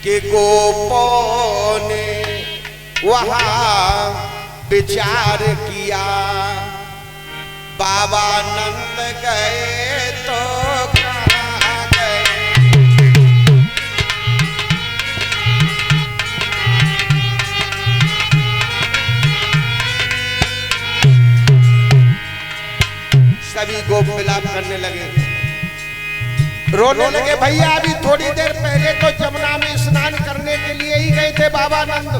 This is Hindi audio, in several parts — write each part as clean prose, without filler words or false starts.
कि गोपों ने वहाँ विचार किया, बाबा नंद गए तो कहाँ गए। सभी गोप विलाप करने लगे, रोने लगे। भैया अभी थोड़ी देर पहले तो जमुना में स्नान करने के लिए ही गए थे बाबा नंद,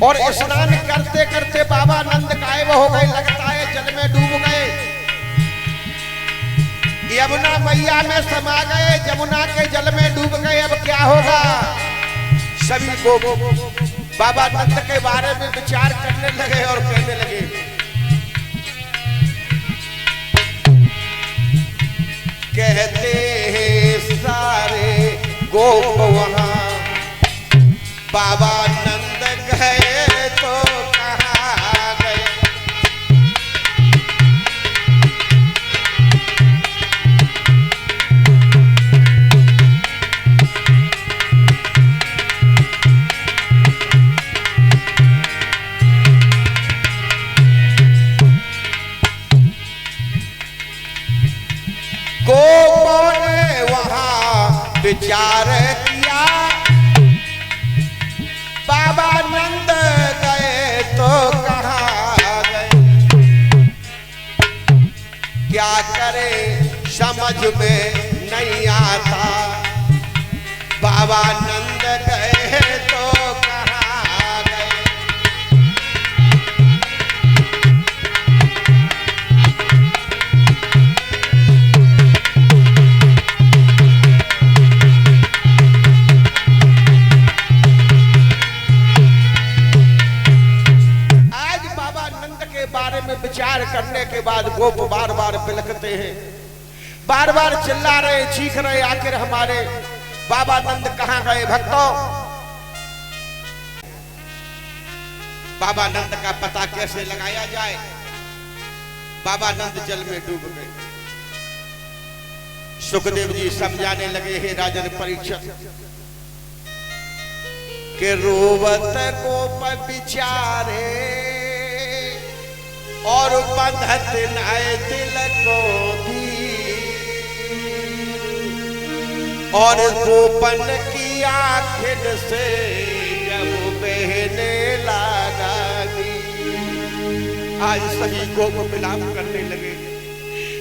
और स्नान करते करते बाबा नंद गायब हो गए, लगता है जल में डूब गए, यमुना मैया में समा गए, जमुना के जल में डूब गए। अब क्या होगा? सभी को बाबा नंद के बारे में विचार करने लगे और कहने लगे, कहते हैं सारे गोप वहाँ बाबा नंद गए तो कहाँ गए। गोपों ने वहाँ विचार किया, बाबा नंद गए तो कहाँ गए। क्या करे समझ में नहीं आता, बाबा नंद गए तो कहाँ गए। बारे में विचार करने के बाद गोप बार बार बिलखते हैं, बार बार चिल्ला रहे, चीख रहे, आखिर हमारे बाबा नंद कहां गए। भक्तों, बाबा नंद का पता कैसे लगाया जाए? बाबा नंद जल में डूब गए। सुखदेव जी समझाने लगे, हे राजन परीक्षित, के रोवत गोप विचारे और बंधत नाय दिल को धीर, और गोपन की आखिर से जब बहने लगा नीर। आज सभी गोप विलाप करने लगे,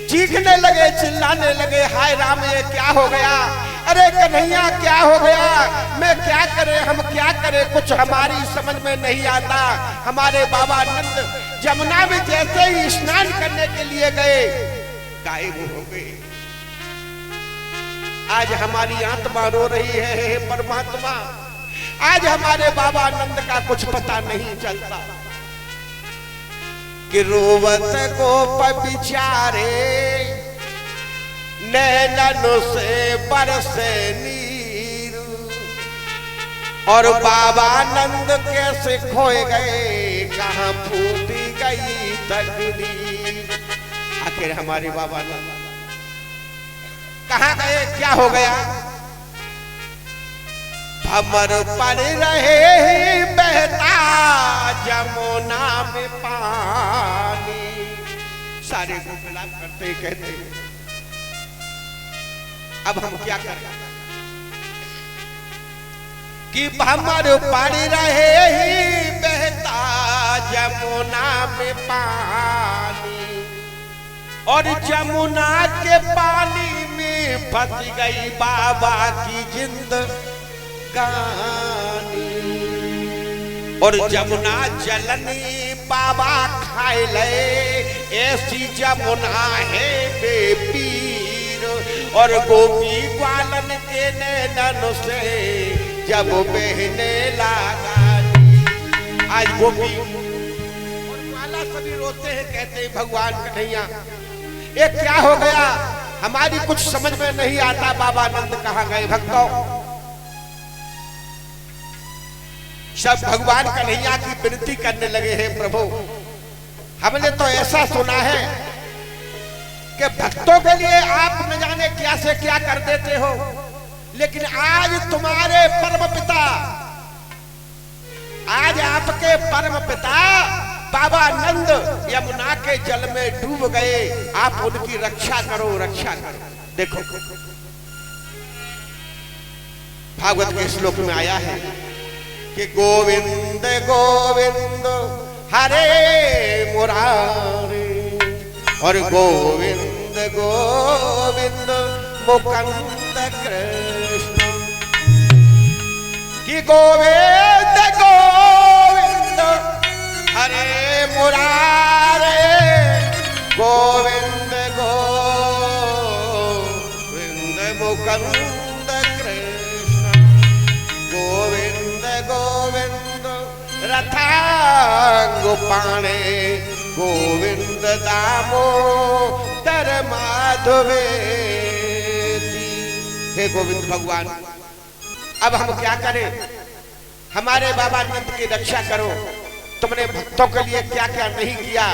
चीखने लगे, चिल्लाने लगे, हाय राम ये क्या हो गया, अरे कन्हैया क्या हो गया, मैं क्या करे, हम क्या करें, कुछ हमारी समझ में नहीं आता। हमारे बाबा नंद जमुना में जैसे ही स्नान करने के लिए गए, गायब हो गए। आज हमारी आत्मा रो रही है, हे परमात्मा, आज हमारे बाबा नंद का कुछ पता नहीं चलता। कि रोवत गोप विचारे नैनों से बरसे नीर, और बाबा नंद कैसे खोए गए, कहां फूटी गई तकदीर। आखिर हमारे बाबा नंद कहां गए, क्या हो गया? भंवर पड़ रहे बहता जमुना में पानी। सारे को विलाप करते कहते, अब हम क्या करें? कि भंवर पड़ रहे ही बहता जमुना में पानी, और जमुना के पानी में फंस गई बाबा की जिंदगानी। और जमुना जलनी बाबा खाए ले, ऐसी जमुना है बेपीर, और गोपी ग्वालन के नैनन से जब बहने लगा। आज गोपी और ग्वाला सभी रोते हैं, कहते हैं भगवान कन्हैया ये क्या हो गया, हमारी कुछ समझ में नहीं आता, बाबा नंद कहां गए। भक्तों, सब भगवान कन्हैया की विनती करने लगे, हैं प्रभु हमने तो ऐसा सुना है कि भक्तों के लिए आप न जाने क्या से क्या कर देते हो, लेकिन आज तुम्हारे परम पिता, आज आपके परम पिता बाबा नंद यमुना के जल में डूब गए, आप उनकी रक्षा करो, रक्षा करो। देखो भागवत के श्लोक में आया है कि गोविंद गोविंद हरे मुरारे और गोविंद गोविंद मुकुंद कृष्ण, कि गोविंद गोविंद हरे मुरारे गोविंद गोविंद मुकुंद कृष्ण, गोविंद गोविंद रथांगुपाणे गोविंद दामोदर माधवेति। हे गोविंद भगवान, अब हम क्या करें? हमारे बाबा नंद की रक्षा करो। तुमने भक्तों के लिए क्या क्या नहीं किया।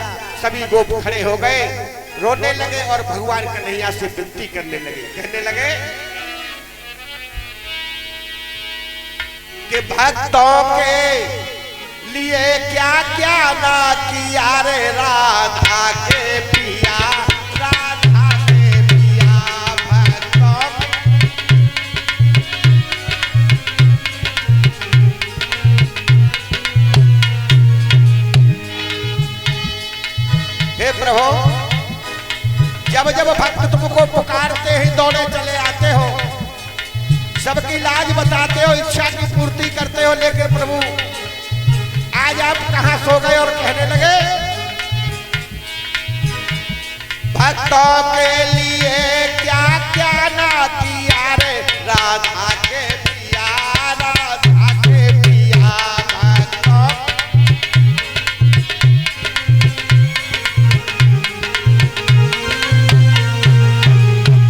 सभी गोप खड़े हो गए, रोने लगे और भगवान कन्हैया से विनती करने लगे, कहने लगे कि भक्तों के लिए क्या क्या ना किया रे राधा के पिया, राधा के पिया भक्तों हे प्रभु, जब जब भक्त तुमको पुकारते ही दौड़े चले आते हो, सबकी लाज बताते हो, इच्छा की पूर्ति करते हो, लेकिन प्रभु आज आप कहां सो गए और कहने लगे भक्तों के लिए क्या क्या ना किया रे राधा के पिया, राधा के पिया भक्तों।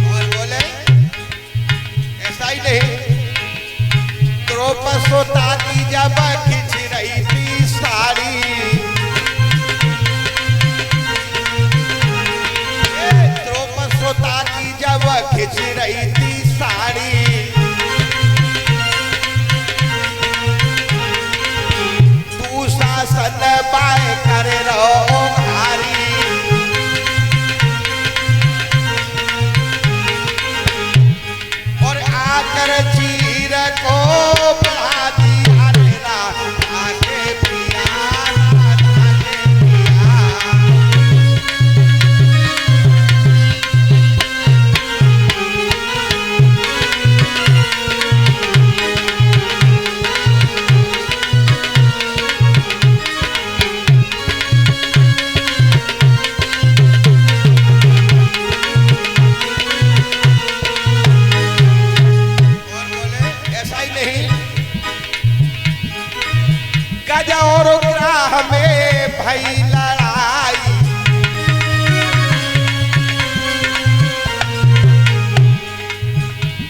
और बोले ऐसा ही नहीं, द्रौपदी की जब खिंच रही थी साड़ी, द्रौपदी की जब खिंच रही थी साड़ी, तू शासन बाय कर रहो भारी, और आकर चीर को बढ़ा दिया रे राधा के पिया, राधा के पिया। गज और ग्राह में भई लड़ाई,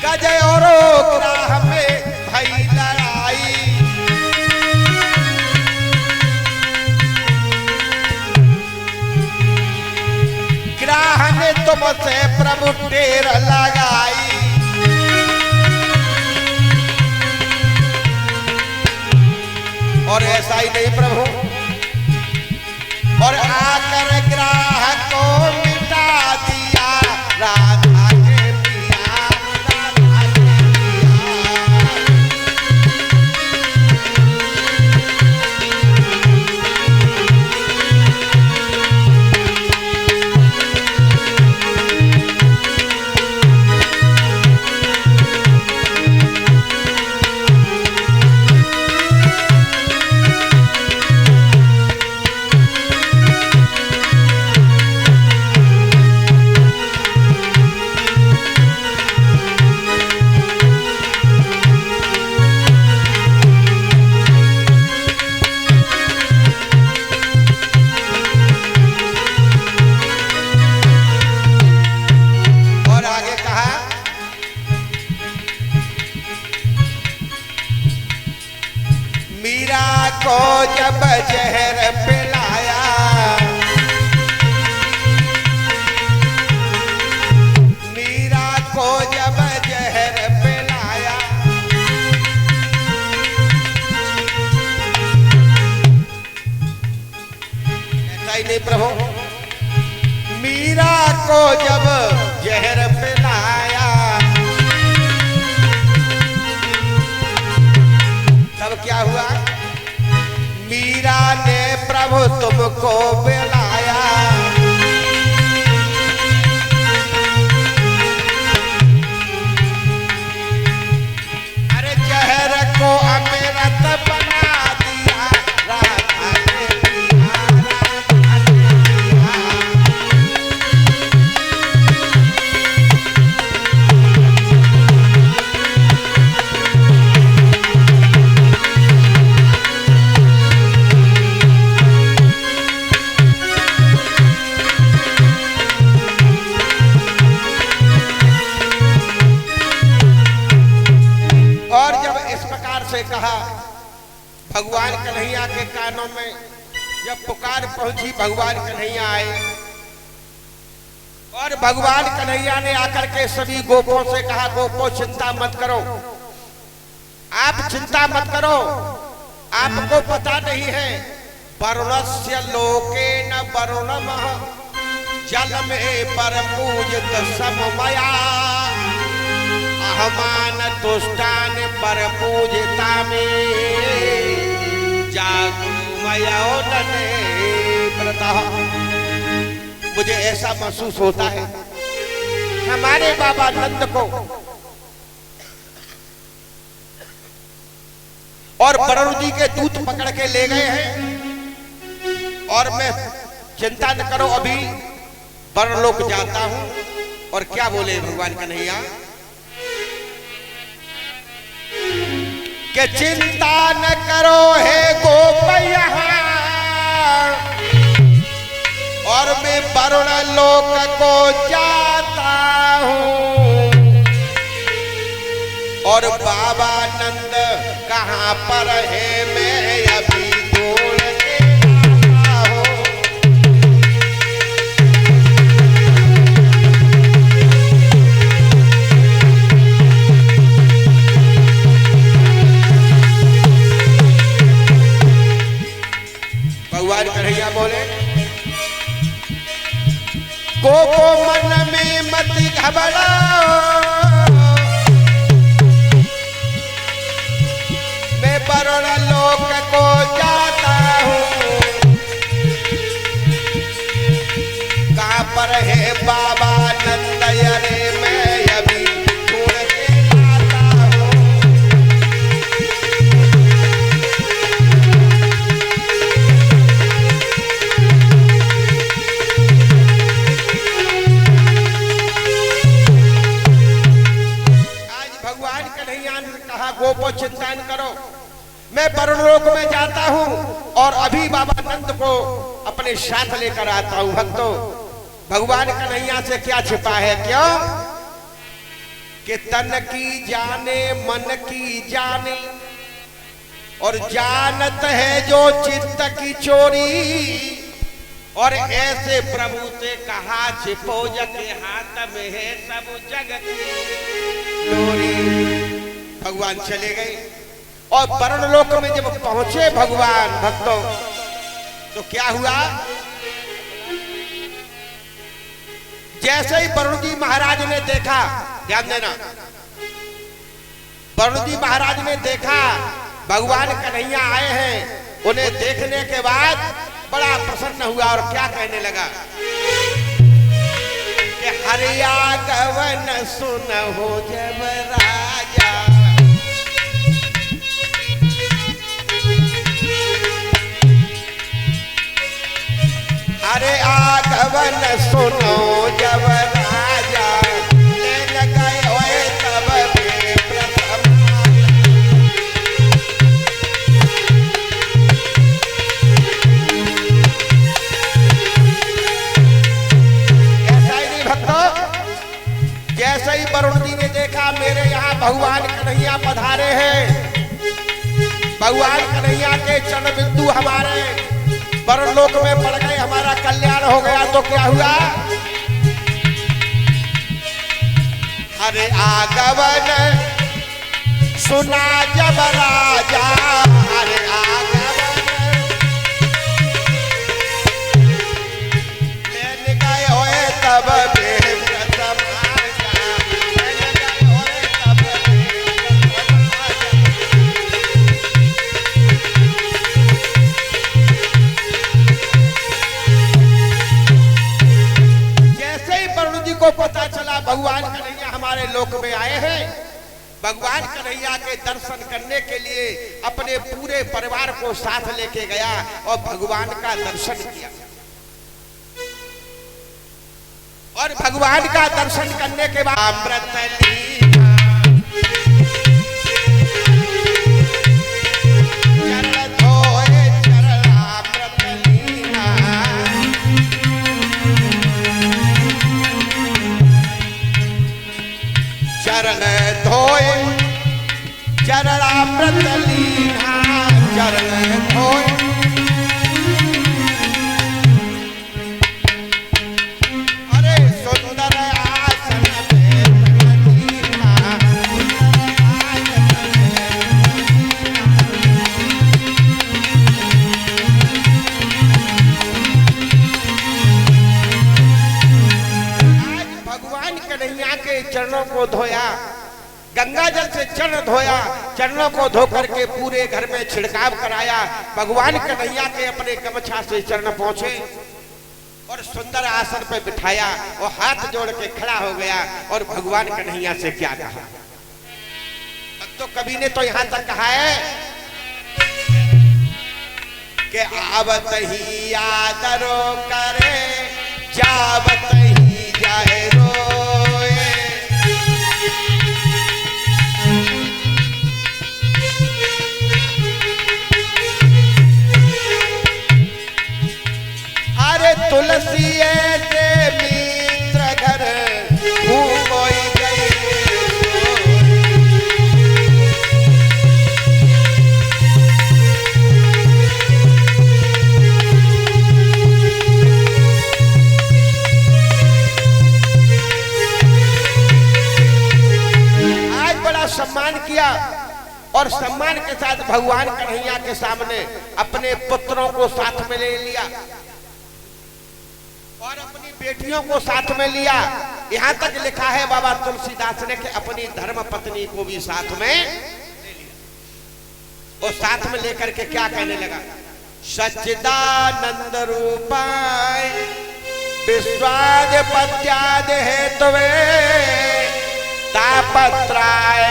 गज और ग्राह में भई लड़ाई, ग्राह ने तुमसे प्रभु टेर लगाई, और ऐसा ही नहीं प्रभु, और आकर ग्राह को मिटा दिया राधा के पिया, राधा के को जब जहर पिलाया, मीरा को जब जहर पिलाया, नहीं प्रभु। मीरा को जब जहर पिलाया तब क्या हुआ? मीरा ने प्रभु तुमको बुलाया। अरे जहर को अमृत बना दिया, राधा ने पिया, राधा ने पिया। और जब इस प्रकार से कहा, भगवान कन्हैया के कानों में जब पुकार पहुंची, भगवान कन्हैया आए और भगवान कन्हैया ने आकर के सभी गोपों से कहा, गोपो चिंता मत करो, आप चिंता मत करो। आपको पता नहीं है, वरुणस्य लोकेन वरुणमः जल में पर पूजित सममया, अहमान तुष्टान पर पूजिता में जागुमयोदने व्रतः। मुझे ऐसा महसूस होता है हमारे बाबा नंद को और वरुण जी के दूत पकड़ के ले गए हैं और मैं चिंता न करो अभी वरुणलोक जाता हूं। और क्या बोले भगवान कन्हैया कि चिंता न करो हे गोपैया, और मैं वरुण लोक को जाता हूं। और बाबा नंद कहां पर है मैं अभी ढूंढ के आता हूं। भगवान कन्हैया बोले, गोपो मन में मत घबराओ, मैं वरुण लोक को जाता हूं। कहां पर है बाबा नंद, अरे मैं अभी ढूंढ के लाता हूं। गोपो चिंता न करो, मैं वरुणलोक में जाता हूं और अभी बाबा नंद को अपने साथ लेकर आता हूं। भक्तों, भगवान कन्हैया से क्या छिपा है? क्यों कि तन की जाने मन की जाने, और जानत है जो चित्त की चोरी। और ऐसे प्रभु से कहा, छिपो जग के हाथ में है सब जग की चोरी। भगवान चले गए और वरुण लोक में जब पहुंचे भगवान, भक्तों, तो क्या हुआ? जैसे ही वरुण जी महाराज ने देखा, ध्यान देना, वरुण जी महाराज ने देखा भगवान कन्हैया आए हैं, उन्हें देखने के बाद बड़ा प्रसन्न हुआ और क्या कहने लगा कि हरिया गवन सुनहो जब राजा, अरे आगवन सुनो जब राजा, लेन गए हुए तब भी प्रथम। ऐसा ही नहीं भक्तों, जैसे ही वरुण जी ने देखा मेरे यहाँ भगवान कन्हैया पधारे हैं, भगवान कन्हैया के चरण बिंदु हमारे वरुण लोक में पड़ गए, हमारा कल्याण हो गया, तो क्या हुआ? अरे आगवन सुना जब राजा, अरे आगवन हमारे लोक में आए हैं भगवान कन्हैया के दर्शन करने के लिए अपने पूरे परिवार को साथ लेके गया और भगवान का दर्शन किया। और भगवान का दर्शन करने के बाद अमृत लीला चरण धोए चरण अमृत लीला चरण धोए चरण अमृत लीला चरण धोए अरे सुंदर आसन पे लीला आज भगवान कन्हैया के चरणों को धोया, गंगा जल से चरण धोया, चरणों को धो करके पूरे घर में छिड़काव कराया। भगवान कन्हैया के अपने गमछा से चरण पहुंचे और सुंदर आसन पर बिठाया और हाथ जोड़ के खड़ा हो गया और भगवान कन्हैया से क्या कहा। तो कवि ने तो यहां तक कहा है कि आवत ही आदरो करे जावत ही जाए रोए। अरे तुलसी ऐसे मित्र घर घूमोई गई आज बड़ा सम्मान किया और सम्मान के साथ भगवान कन्हैया के सामने अपने पुत्रों को साथ में ले लिया और अपनी बेटियों को साथ में लिया। यहां तक लिखा है बाबा तुलसीदास ने कि अपनी धर्म पत्नी को भी साथ में ले लिया और साथ में लेकर के क्या कहने लगा। सच्चिदानंद रूपाय विश्वाद पत्याद हेतुवे तापत्राय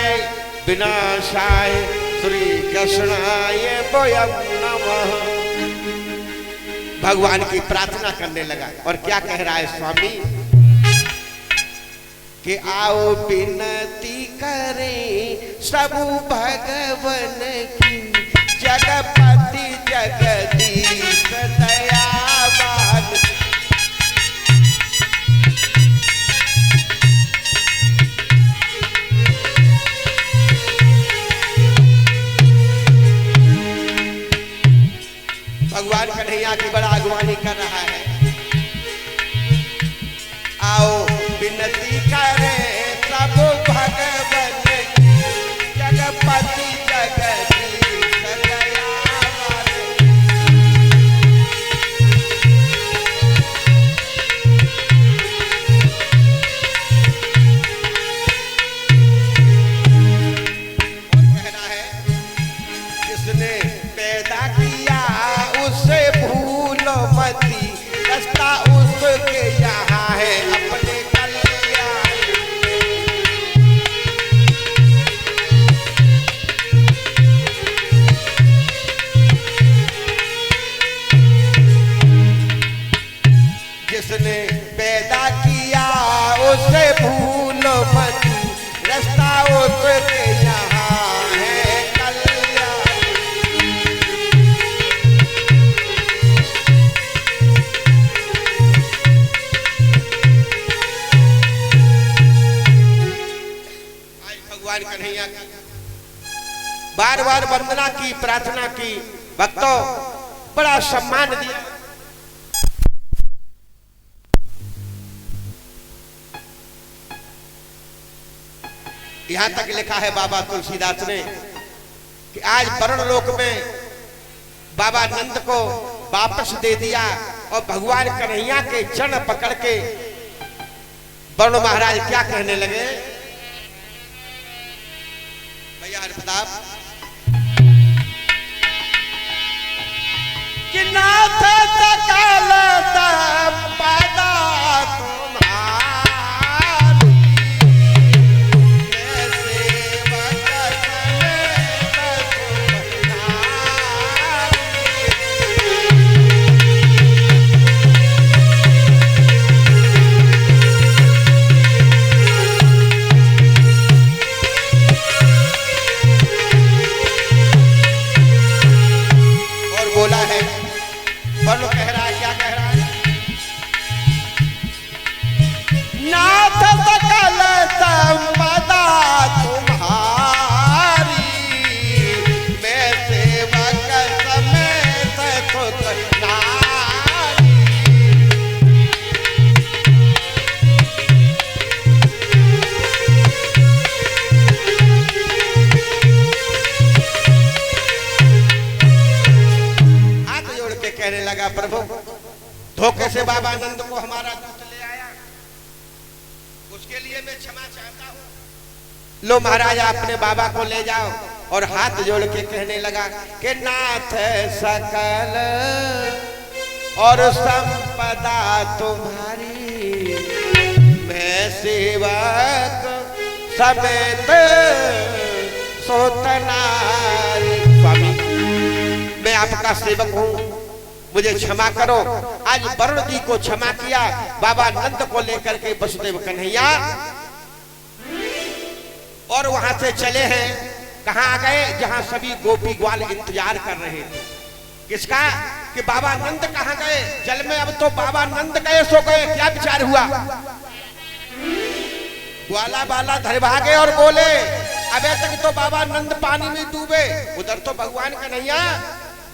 विनाशाय श्री कृष्णाय वयं नमः। भगवान की प्रार्थना करने लगा और क्या कह रहा है स्वामी कि आओ विनती करें सब भगवन की जगपति जगदीश दयावान। भगवान कन्हैया की बड़ा अगवानी कर रहा है। आओ विनती करें सब भगवन की जगपति जगदीश दयावान। और कहना है जिसने पैदा किया उसे भूलो मती रास्ता उसके यहाँ है अपने कल्याण। जिसने पैदा किया उसे भूलो मती रास्ता उसके यहाँ है कल्याण। भगवान कन्हैया की बार बार वंदना की, प्रार्थना की, भक्तों बड़ा सम्मान दिया। यहां तक लिखा है बाबा तुलसीदास ने कि आज वर्ण लोक में बाबा नंद को वापस दे दिया और भगवान कन्हैया के चरण पकड़ के वर्ण महाराज क्या कहने लगे। भैया हरप्रताप कि नाथ सकल संपदा तुम्हारी प्रभु धोखे से बाबा नंद को हमारा दूत ले आया, उसके लिए मैं क्षमा चाहता हूँ। लो महाराज अपने बाबा को ले जाओ। और हाथ जोड़ के कहने लगा कि नाथ सकल और संपदा तुम्हारी, मैं सेवक समेत सोतनारी। स्वामी मैं आपका सेवक हूँ, मुझे क्षमा करो। आज वरुण जी को क्षमा किया, बाबा नंद को लेकर के वसुदेव कन्हैया और वहां से चले हैं। कहां आ गए? जहां सभी गोपी ग्वाल इंतजार कर रहे थे। किसका? कि बाबा नंद कहां गए जल में। अब तो बाबा नंद गए सो गए। क्या विचार हुआ? ग्वाला बाला धर भागे और बोले अबे तक तो बाबा नंद पानी में डूबे, उधर तो भगवान कन्हैया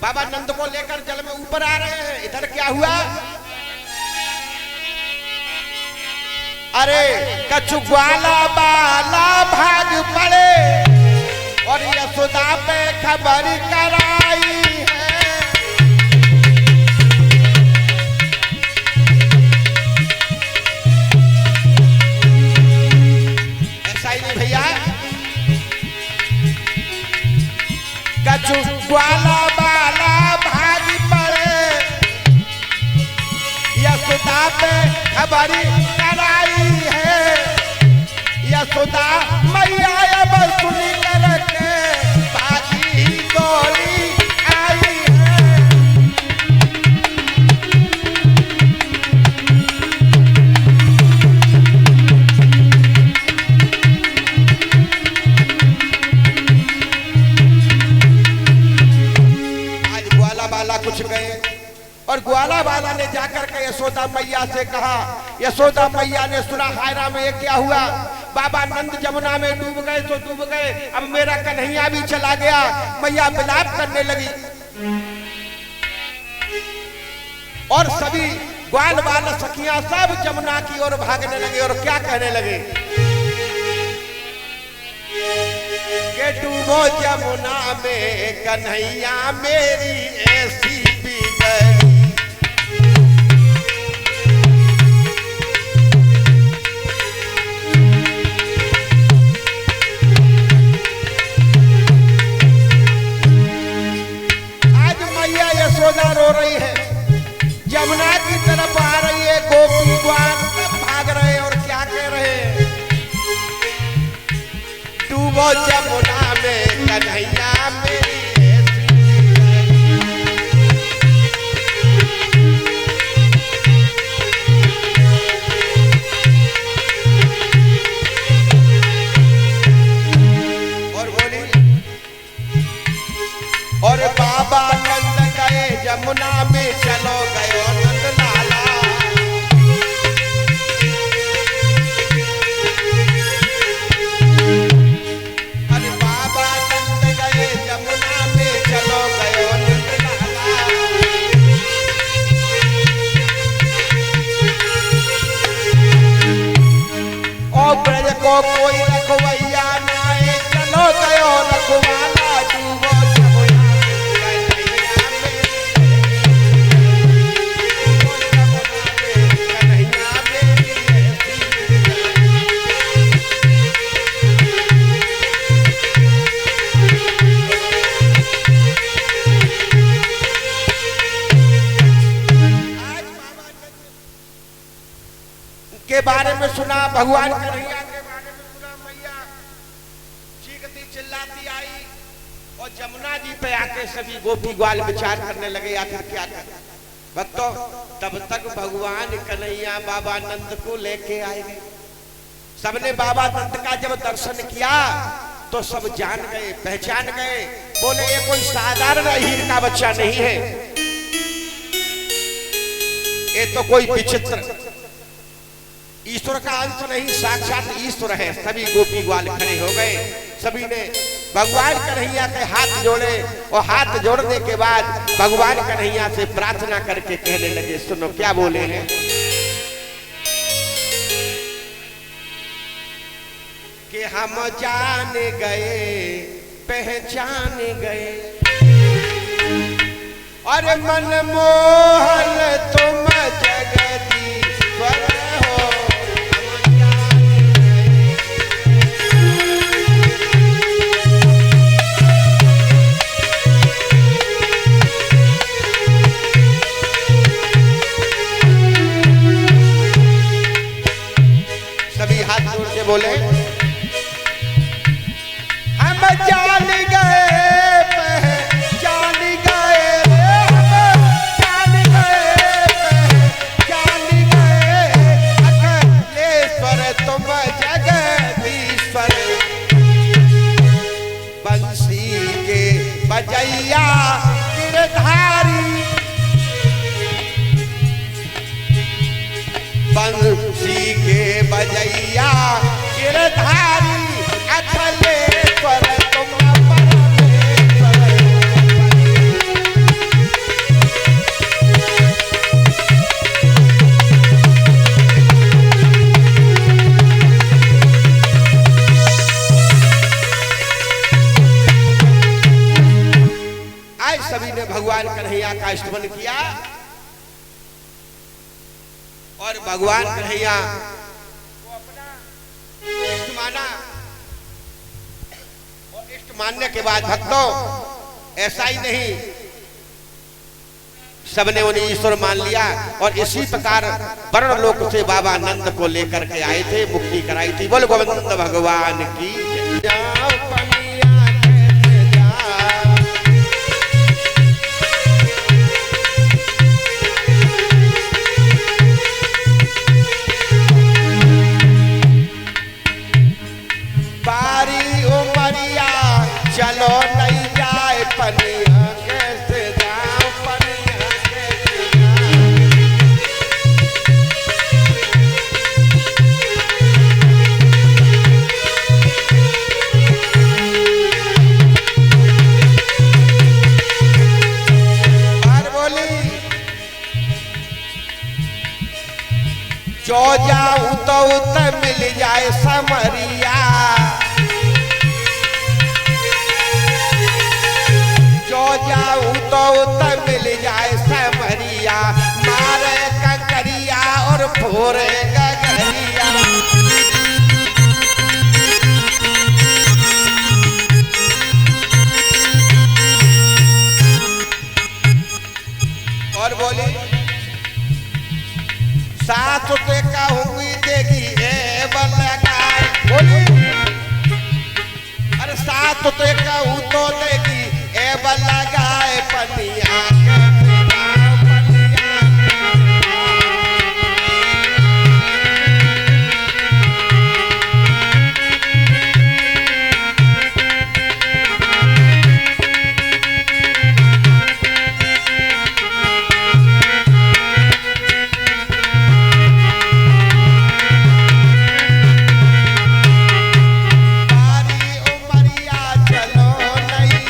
बाबा नंद को लेकर जल में ऊपर आ रहे हैं। इधर क्या हुआ? अरे कछु ग्वाला बाला भाग पड़े और यशोदा पे खबर कराई है। ऐसा ही नहीं भैया, कछु ग्वाला बाला भाग पड़े यशोदा पे खबर कराई है। यशोदा मैया अब सुनी करके भागी दौड़ी आई है। आज ग्वाला बाला कुछ गए और ग्वाला बाला ने जाकर के यशोदा मैया से कहा। यशोदा मैया ने सुना हाय राम ये क्या हुआ? बाबा नंद जमुना में डूब गए तो डूब गए, अब मेरा कन्हैया भी चला गया। मैया विलाप करने लगी और सभी ग्वाल बाल सखियां सब जमुना की ओर भागने लगे और क्या कहने लगे कि डूबो जमुना में कन्हैया मेरी ऐसी बिगड़ी। यशोदा रो रही है, जमुना की तरफ आ रही है, गोपी ग्वाल सब भाग रहे और क्या कह रहे हैं? डूबो जमुना में कन्हैया मेरी और बोली और बाबा नंद गए जमुना में चलो गयो नंद लाला। अरे बाबा नंद गए जमुना में चलो गयो नंद लाला। और ब्रज को कोई रखवैया नाए चलो गयो रखवाला। डूबो के बारे में सुना, भगवान कन्हैया के बारे में सुना। मैया चीखती चिल्लाती आई और जमुना जी पे आके सभी गोपी ग्वाल विचार करने लगे आखिर क्या करें। भक्तों तब तक भगवान कन्हैया बाबा नंद को लेके आए गए। सबने बाबा नंद का जब दर्शन किया तो सब जान गए, पहचान गए, बोले ये कोई साधारण हीर का बच्चा नहीं है, ये तो कोई विचित्र ईश्वर का अंश नहीं, साक्षात ईश्वर है। सभी गोपी ग्वाल खड़े हो गए, सभी ने भगवान कन्हैया के हाथ जोड़े और हाथ जोड़ने के बाद भगवान कन्हैया से प्रार्थना करके कहने लगे, सुनो क्या बोले हैं। कि हम जान गए पहचान गए अरे मनमोहन तुम जगदीश्वर हो। सभी हाथ जोड़ के बोले, हम जान गए बजैया गिरधारी, बंसी के बजैया गिरधारी, अखिलेश्वर तुम परमेश्वर। सभी ने भगवान कन्हैया का स्तुति किया और भगवान कन्हैया को अपना इष्ट माना। और इष्ट मानने के बाद भक्तों ऐसा ही नहीं, सबने उन्हें ईश्वर मान लिया और इसी प्रकार वर्ण लोक से बाबा नंद को लेकर के आए थे, मुक्ति कराई थी। बोल गोविंद भगवान की चलो नहीं जाए पनिया कैसे जाओ, पनिया कैसे बार बोली, जो जाऊं तो मिल जाए समरिया, जाऊं तो मिल जाए समरिया, मारे कंकरिया और फोरे गगरिया। और बोली, साथ पे कहूंगी देगी ए बलगाए। बोली, अरे साथ पे कहूं तो देगी ए बलगाए पनिया सारी उमरिया चलो नहीं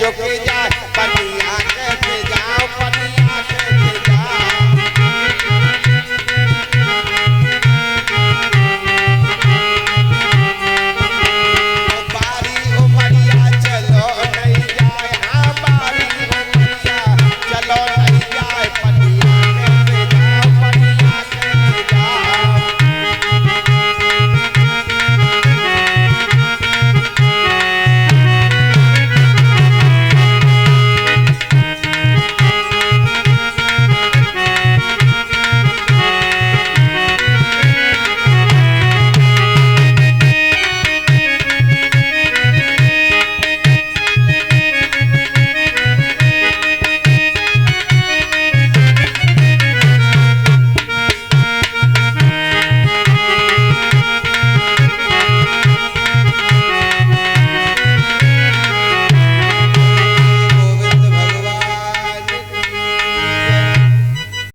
जो के